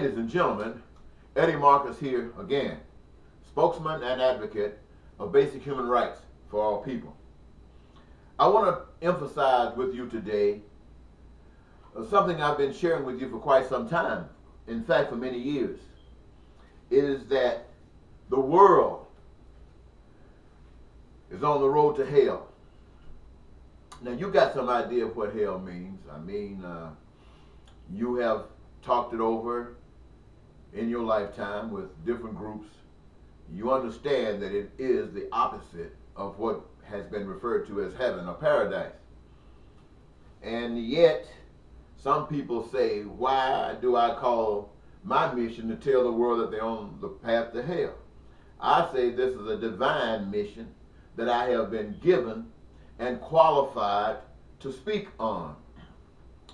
Ladies and gentlemen, Eddie Marcus here again, spokesman and advocate of basic human rights for all people. I want to emphasize with you today something I've been sharing with you for quite some time, in fact for many years. It is that the world is on the road to hell. Now you got some idea of what hell means. I mean, you have talked it over in your lifetime with different groups. You understand that it is the opposite of what has been referred to as heaven or paradise. And yet, some people say, why do I call my mission to tell the world that they're on the path to hell? I say this is a divine mission that I have been given and qualified to speak on.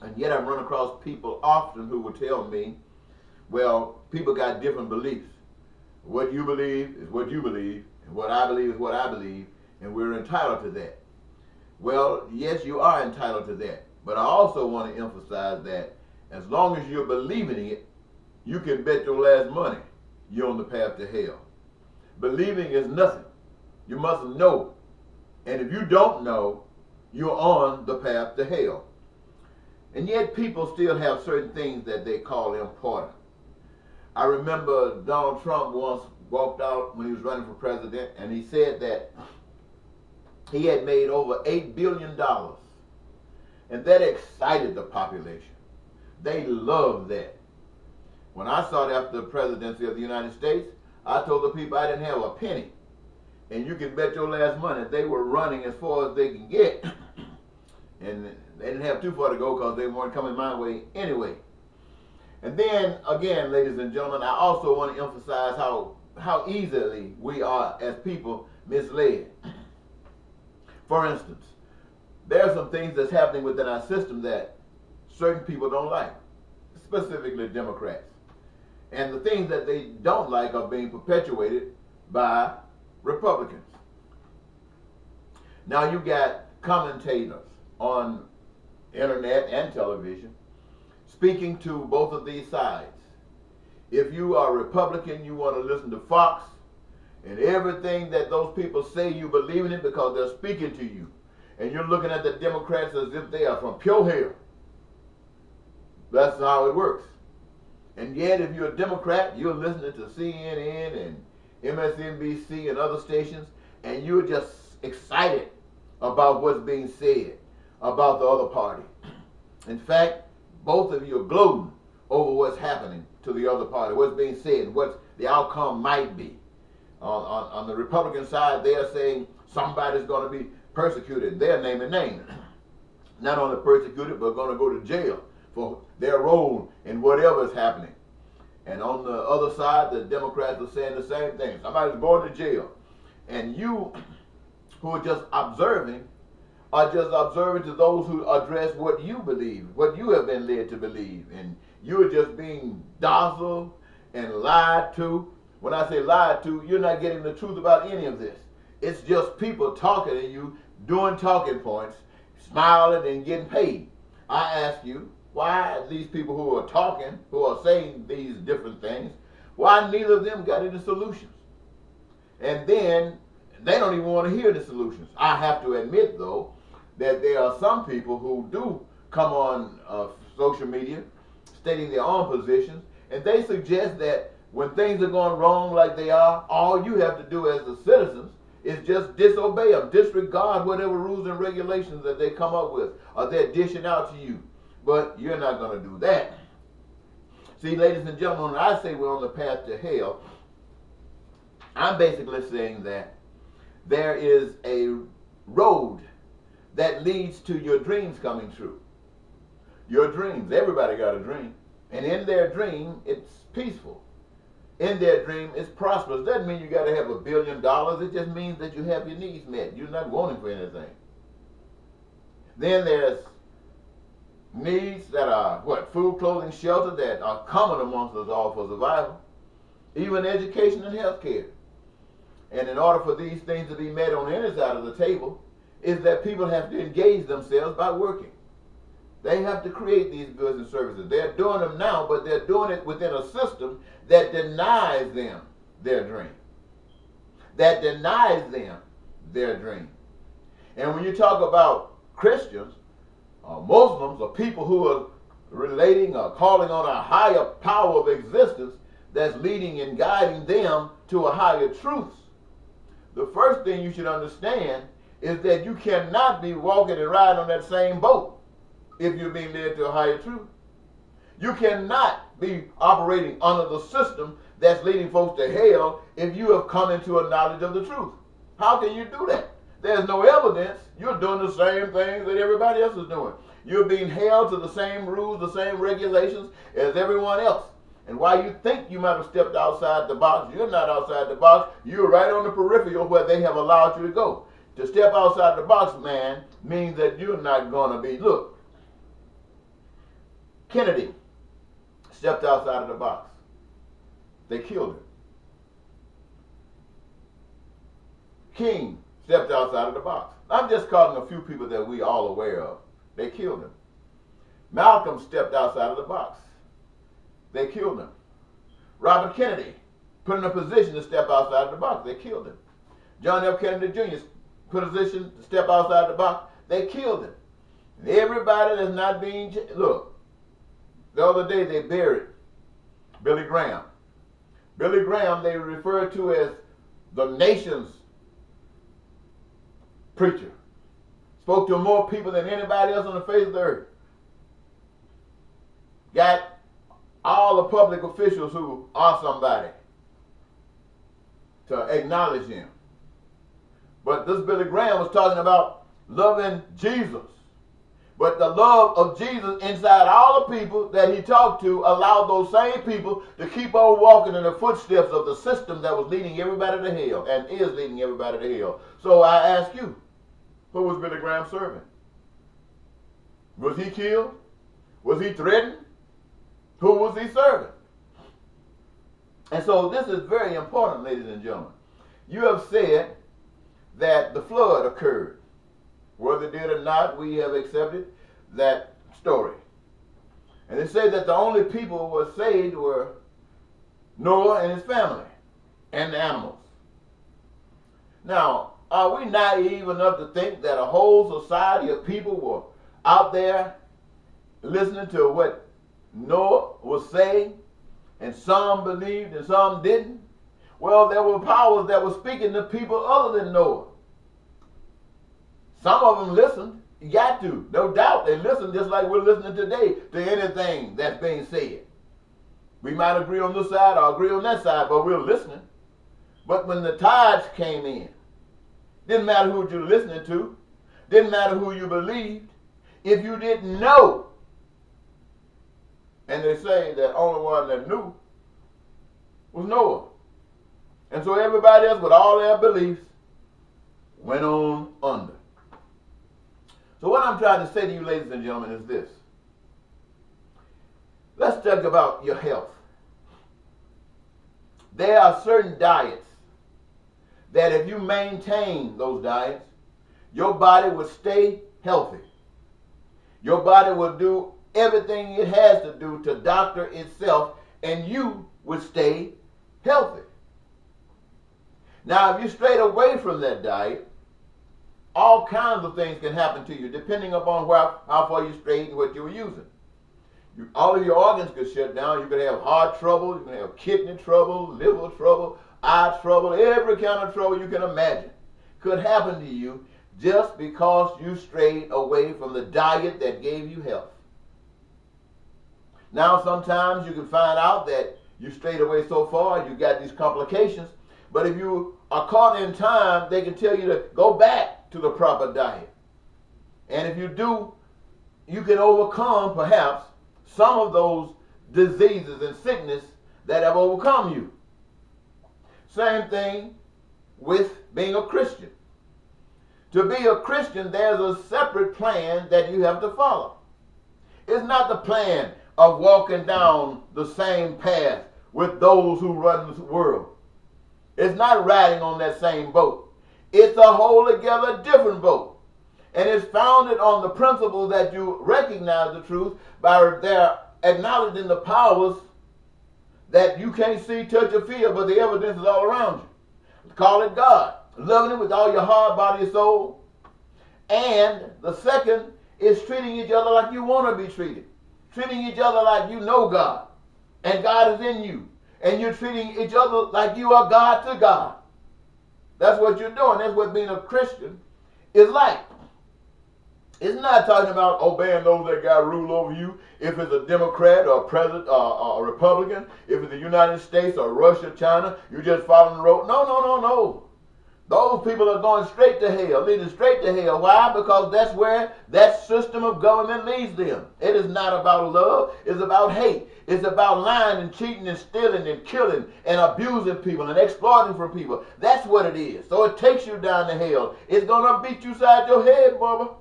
And yet I run across people often who will tell me, well, people got different beliefs. What you believe is what you believe, and what I believe is what I believe, and we're entitled to that. Well, yes, you are entitled to that. But I also want to emphasize that as long as you're believing it, you can bet your last money you're on the path to hell. Believing is nothing. You must know. And if you don't know, you're on the path to hell. And yet people still have certain things that they call important. I remember Donald Trump once walked out when he was running for president, and he said that he had made over $8 billion. And that excited the population. They loved that. When I sought after the presidency of the United States, I told the people I didn't have a penny. And you can bet your last money they were running as far as they can get. And they didn't have too far to go because they weren't coming my way anyway. And then, again, ladies and gentlemen, I also want to emphasize how easily we are, as people, misled. For instance, there are some things that's happening within our system that certain people don't like, specifically Democrats. And the things that they don't like are being perpetuated by Republicans. Now you got commentators on internet and television speaking to both of these sides. If you are a Republican, you want to listen to Fox, and everything that those people say you believe in it because they're speaking to you. And you're looking at the Democrats as if they are from pure hell. That's how it works. And yet if you're a Democrat, you're listening to CNN and MSNBC and other stations, and you're just excited about what's being said about the other party. In fact, both of you are gloating over what's happening to the other party, what's being said, and what the outcome might be. On the Republican side, they are saying somebody's going to be persecuted. They're naming names. Not only persecuted, but going to go to jail for their role in whatever is happening. And on the other side, the Democrats are saying the same thing. Somebody's going to jail. And you, who are just observing to those who address what you believe, what you have been led to believe. And you're just being docile and lied to. When I say lied to, you're not getting the truth about any of this. It's just people talking to you, doing talking points, smiling and getting paid. I ask you, why these people who are talking, who are saying these different things, why neither of them got any solutions? And then they don't even want to hear the solutions. I have to admit, though, that there are some people who do come on social media stating their own positions, and they suggest that when things are going wrong like they are, all you have to do as the citizens is just disobey them, disregard whatever rules and regulations that they come up with, or they're dishing out to you. But you're not going to do that. See, ladies and gentlemen, when I say we're on the path to hell, I'm basically saying that there is a road that leads to your dreams coming true. Your dreams. Everybody got a dream. And in their dream, it's peaceful. In their dream, it's prosperous. Doesn't mean you got to have $1 billion. It just means that you have your needs met. You're not wanting for anything. Then there's needs that are, food, clothing, shelter, that are common amongst us all for survival. Even education and health care. And in order for these things to be met on any side of the table, is that people have to engage themselves by working. They have to create these goods and services. They're doing them now, but they're doing it within a system that denies them their dream. That denies them their dream. And when you talk about Christians, or Muslims, or people who are relating or calling on a higher power of existence that's leading and guiding them to a higher truth, the first thing you should understand is that you cannot be walking and riding on that same boat if you're being led to a higher truth. You cannot be operating under the system that's leading folks to hell if you have come into a knowledge of the truth. How can you do that? There's no evidence. You're doing the same things that everybody else is doing. You're being held to the same rules, the same regulations as everyone else. And while you think you might have stepped outside the box, you're not outside the box. You're right on the peripheral where they have allowed you to go. To step outside the box, man, means that you're not going to be. Look, Kennedy stepped outside of the box. They killed him. King stepped outside of the box. I'm just calling a few people that we all aware of. They killed him. Malcolm stepped outside of the box. They killed him. Robert Kennedy put in a position to step outside of the box. They killed him. John F. Kennedy Jr. put in a position to step outside the box. They killed him. And everybody that's not being... Look, the other day they buried Billy Graham. Billy Graham they referred to as the nation's preacher. Spoke to more people than anybody else on the face of the earth. Got all the public officials who are somebody to acknowledge him. But this Billy Graham was talking about loving Jesus. But the love of Jesus inside all the people that he talked to allowed those same people to keep on walking in the footsteps of the system that was leading everybody to hell and is leading everybody to hell. So I ask you, who was Billy Graham serving? Was he killed? Was he threatened? Who was he serving? And so this is very important, ladies and gentlemen. You have said that the flood occurred. Whether it did or not, we have accepted that story. And they say that the only people who were saved were Noah and his family and the animals. Now, are we naive enough to think that a whole society of people were out there listening to what Noah was saying, and some believed and some didn't? Well, there were powers that were speaking to people other than Noah. Some of them listened. You got to. No doubt they listened just like we're listening today to anything that's being said. We might agree on this side or agree on that side, but we're listening. But when the tides came in, didn't matter who you were listening to, didn't matter who you believed, if you didn't know. And they say that only one that knew was Noah. And so everybody else with all their beliefs went on under. So what I'm trying to say to you, ladies and gentlemen, is this. Let's talk about your health. There are certain diets that if you maintain those diets, your body will stay healthy. Your body will do everything it has to do to doctor itself, and you will stay healthy. Now, if you strayed away from that diet, all kinds of things can happen to you depending upon how far you strayed and what you were using. All of your organs could shut down. You could have heart trouble, you could have kidney trouble, liver trouble, eye trouble, every kind of trouble you can imagine could happen to you just because you strayed away from the diet that gave you health. Now sometimes you can find out that you strayed away so far you got these complications, but if you are caught in time, they can tell you to go back to the proper diet. And if you do, you can overcome perhaps some of those diseases and sickness that have overcome you. Same thing with being a Christian. To be a Christian, there's a separate plan that you have to follow. It's not the plan of walking down the same path with those who run this world. It's not riding on that same boat. It's a whole together different boat. And it's founded on the principle that you recognize the truth by their acknowledging the powers that you can't see, touch, or feel, but the evidence is all around you. Call it God. Loving Him with all your heart, body, and soul. And the second is treating each other like you want to be treated. Treating each other like you know God. And God is in you. And you're treating each other like you are God to God. That's what you're doing. That's what being a Christian is like. It's not talking about obeying those that got rule over you. If it's a Democrat or a president or a Republican, if it's the United States or Russia, China, you just following the road. No, no, no, no. Those people are going straight to hell, leading straight to hell. Why? Because that's where that system of government leads them. It is not about love. It's about hate. It's about lying and cheating and stealing and killing and abusing people and exploiting from people. That's what it is. So it takes you down to hell. It's going to beat you side your head, Bubba.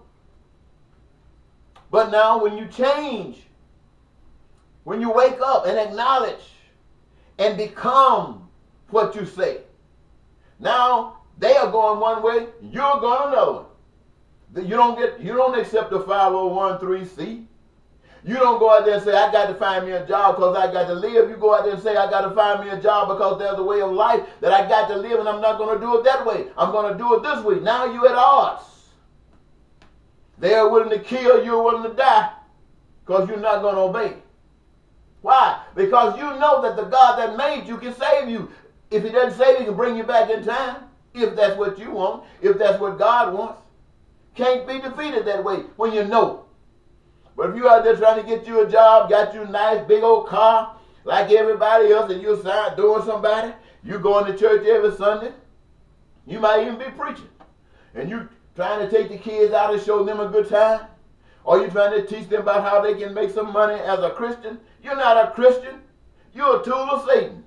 But now when you change, when you wake up and acknowledge and become what you say, now they are going one way, you're going another one. You don't accept the 501(c)(3). You don't go out there and say, I got to find me a job because I got to live. You go out there and say, I got to find me a job because there's a way of life that I got to live and I'm not going to do it that way. I'm going to do it this way. Now you're at odds. They are willing to kill, you're willing to die because you're not going to obey. Why? Because you know that the God that made you can save you. If He doesn't save you, He can bring you back in time. If that's what you want, if that's what God wants. Can't be defeated that way when you know. But if you're out there trying to get you a job, got you a nice big old car, like everybody else, and you're doing somebody, you going to church every Sunday, you might even be preaching. And you trying to take the kids out and show them a good time? Or you trying to teach them about how they can make some money as a Christian? You're not a Christian. You're a tool of Satan.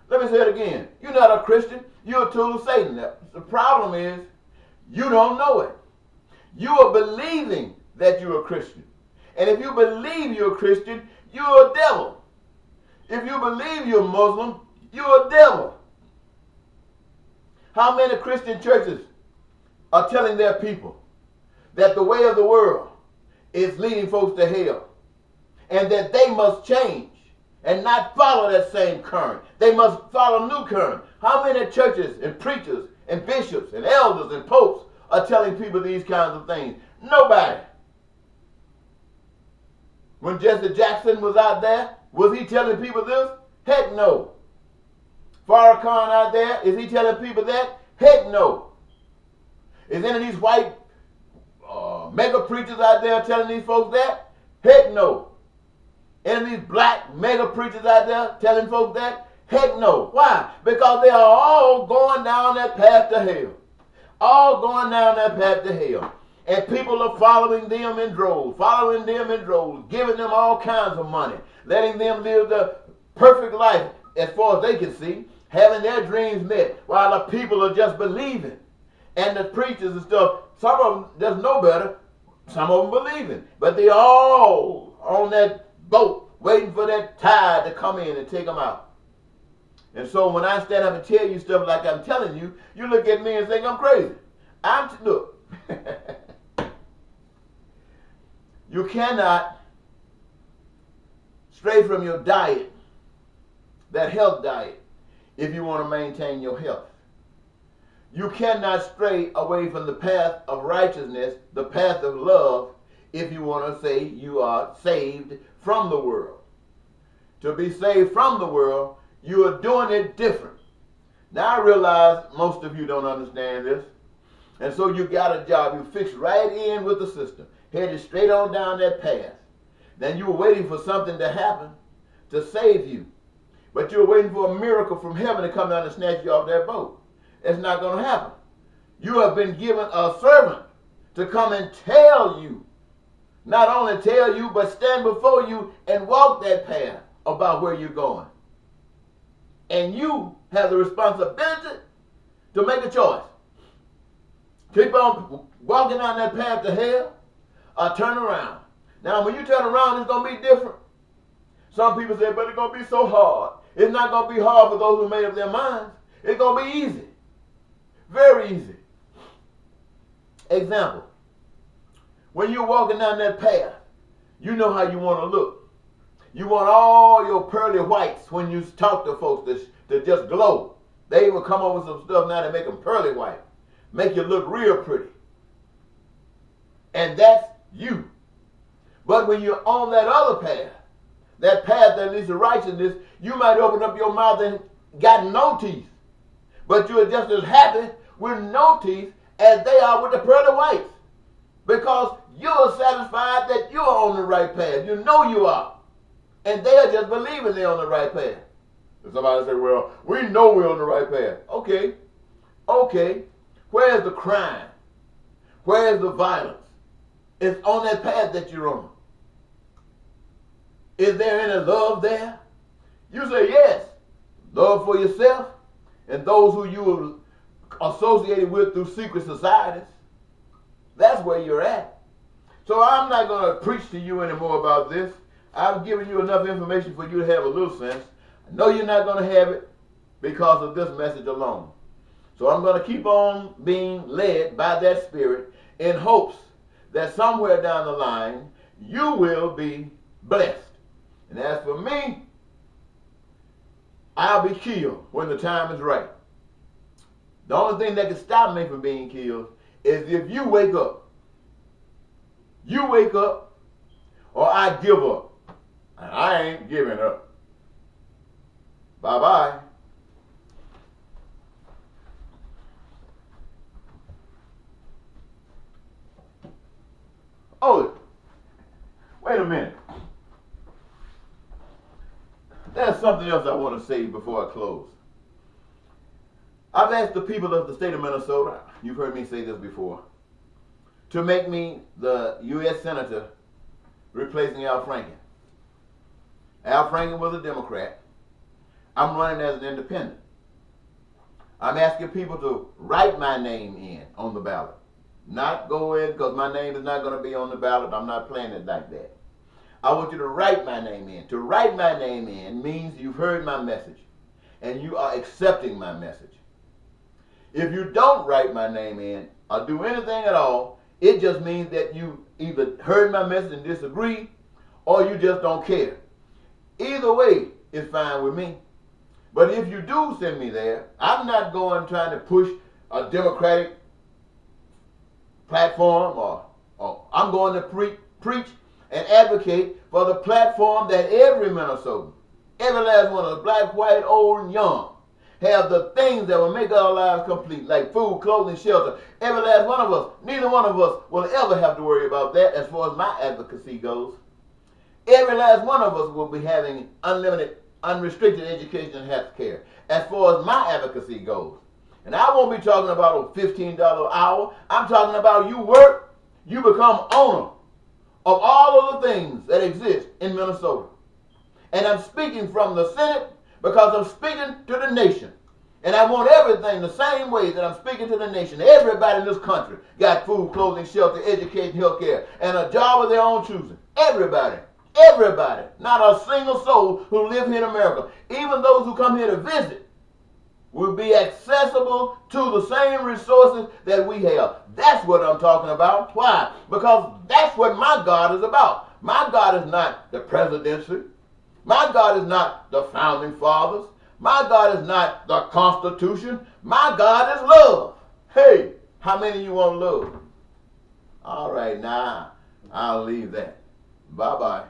Let me say it again. You're not a Christian. You're a tool of Satan. The problem is you don't know it. You are believing that you're a Christian. And if you believe you're a Christian, you're a devil. If you believe you're a Muslim, you're a devil. How many Christian churches are telling their people that the way of the world is leading folks to hell and that they must change and not follow that same current? They must follow new current. How many churches and preachers and bishops and elders and popes are telling people these kinds of things? Nobody. When Jesse Jackson was out there, was he telling people this? Heck no. Farrakhan out there, is he telling people that? Heck no. Is any of these white mega preachers out there telling these folks that? Heck no. Any of these black mega preachers out there telling folks that? Heck no. Why? Because they are all going down that path to hell. All going down that path to hell. And people are following them in droves, giving them all kinds of money, letting them live the perfect life as far as they can see, having their dreams met, while the people are just believing. And the preachers and stuff, some of them just know better, some of them believing, but they all on that boat waiting for that tide to come in and take them out. And so when I stand up and tell you stuff like I'm telling you, you look at me and think I'm crazy. Look. You cannot stray from your diet, that health diet, if you want to maintain your health. You cannot stray away from the path of righteousness, the path of love, if you want to say you are saved from the world. To be saved from the world, you are doing it different. Now I realize most of you don't understand this. And so you got a job. You fixed right in with the system. Headed straight on down that path. Then you were waiting for something to happen to save you. But you were waiting for a miracle from heaven to come down and snatch you off that boat. It's not going to happen. You have been given a servant to come and tell you. Not only tell you, but stand before you and walk that path about where you're going. And you have the responsibility to make a choice. Keep on walking down that path to hell or turn around. Now, when you turn around, it's going to be different. Some people say, but it's going to be so hard. It's not going to be hard for those who made up their minds. It's going to be easy. Very easy. Example. When you're walking down that path, you know how you want to look. You want all your pearly whites when you talk to folks to just glow. They even come up with some stuff now to make them pearly white. Make you look real pretty. And that's you. But when you're on that other path, that path that leads to righteousness, you might open up your mouth and got no teeth. But you're just as happy with no teeth as they are with the pearly whites. Because you're satisfied that you're on the right path. You know you are. And they are just believing they're on the right path. And somebody say, well, we know we're on the right path. Okay. Okay. Where's the crime? Where's the violence? It's on that path that you're on. Is there any love there? You say yes. Love for yourself and those who you are associated with through secret societies. That's where you're at. So I'm not going to preach to you anymore about this. I've given you enough information for you to have a little sense. I know you're not going to have it because of this message alone. So I'm going to keep on being led by that Spirit in hopes that somewhere down the line you will be blessed. And as for me, I'll be killed when the time is right. The only thing that can stop me from being killed is if you wake up. You wake up or I give up. And I ain't giving up. Bye-bye. Oh, wait a minute. There's something else I want to say before I close. I've asked the people of the state of Minnesota, you've heard me say this before, to make me the U.S. Senator replacing Al Franken. Al Franken was a Democrat. I'm running as an independent. I'm asking people to write my name in on the ballot. Not go in because my name is not going to be on the ballot. I'm not playing it like that. I want you to write my name in. To write my name in means you've heard my message and you are accepting my message. If you don't write my name in or do anything at all, it just means that you either heard my message and disagree or you just don't care. Either way is fine with me. But if you do send me there, I'm not going trying to push a Democratic platform or I'm going to preach and advocate for the platform that every Minnesotan, every last one of us, black, white, old, and young, have the things that will make our lives complete, like food, clothing, shelter. Every last one of us, neither one of us will ever have to worry about that as far as my advocacy goes. Every last one of us will be having unlimited, unrestricted education and health care as far as my advocacy goes. And I won't be talking about a $15 an hour. I'm talking about you work, you become owner of all of the things that exist in Minnesota. And I'm speaking from the Senate because I'm speaking to the nation. And I want everything the same way that I'm speaking to the nation. Everybody in this country got food, clothing, shelter, education, health care, and a job of their own choosing. Everybody. Everybody. Not a single soul who live here in America. Even those who come here to visit will be accessible to the same resources that we have. That's what I'm talking about. Why? Because that's what my God is about. My God is not the presidency. My God is not the founding fathers. My God is not the Constitution. My God is love. Hey, how many of you want love? All right, now I'll leave that. Bye-bye.